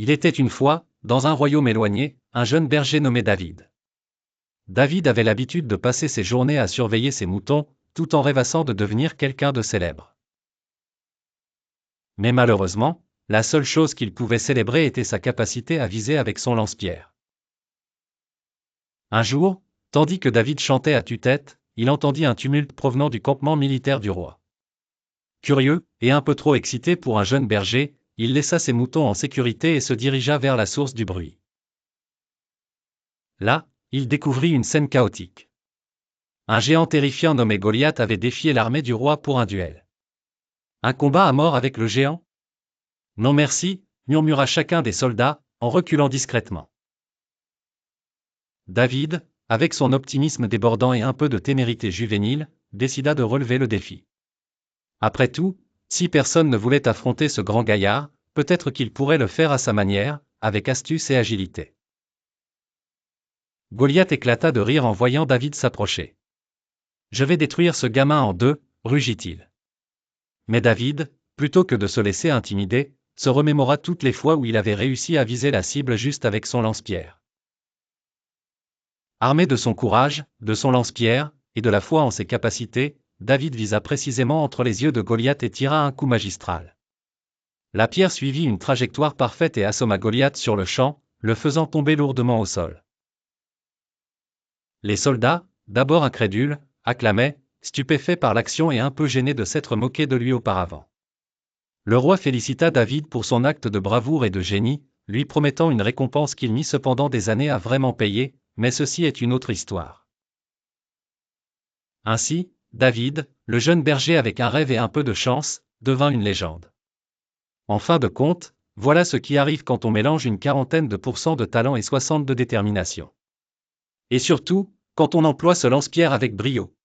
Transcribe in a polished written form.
Il était une fois, dans un royaume éloigné, un jeune berger nommé David. David avait l'habitude de passer ses journées à surveiller ses moutons, tout en rêvassant de devenir quelqu'un de célèbre. Mais malheureusement, la seule chose qu'il pouvait célébrer était sa capacité à viser avec son lance-pierre. Un jour, tandis que David chantait à tue-tête, il entendit un tumulte provenant du campement militaire du roi. Curieux, et un peu trop excité pour un jeune berger, il laissa ses moutons en sécurité et se dirigea vers la source du bruit. Là, il découvrit une scène chaotique. Un géant terrifiant nommé Goliath avait défié l'armée du roi pour un duel. Un combat à mort avec le géant ? Non merci, murmura chacun des soldats, en reculant discrètement. David, avec son optimisme débordant et un peu de témérité juvénile, décida de relever le défi. Après tout, si personne ne voulait affronter ce grand gaillard, peut-être qu'il pourrait le faire à sa manière, avec astuce et agilité. Goliath éclata de rire en voyant David s'approcher. « Je vais détruire ce gamin en deux, rugit-il. Mais David, plutôt que de se laisser intimider, se remémora toutes les fois où il avait réussi à viser la cible juste avec son lance-pierre. Armé de son courage, de son lance-pierre, et de la foi en ses capacités, David visa précisément entre les yeux de Goliath et tira un coup magistral. La pierre suivit une trajectoire parfaite et assomma Goliath sur le champ, le faisant tomber lourdement au sol. Les soldats, d'abord incrédules, acclamaient, stupéfaits par l'action et un peu gênés de s'être moqués de lui auparavant. Le roi félicita David pour son acte de bravoure et de génie, lui promettant une récompense qu'il mit cependant des années à vraiment payer, mais ceci est une autre histoire. Ainsi, David, le jeune berger avec un rêve et un peu de chance, devint une légende. En fin de compte, voilà ce qui arrive quand on mélange une quarantaine de % de talent et 60 de détermination. Et surtout, quand on emploie ce lance-pierre avec brio.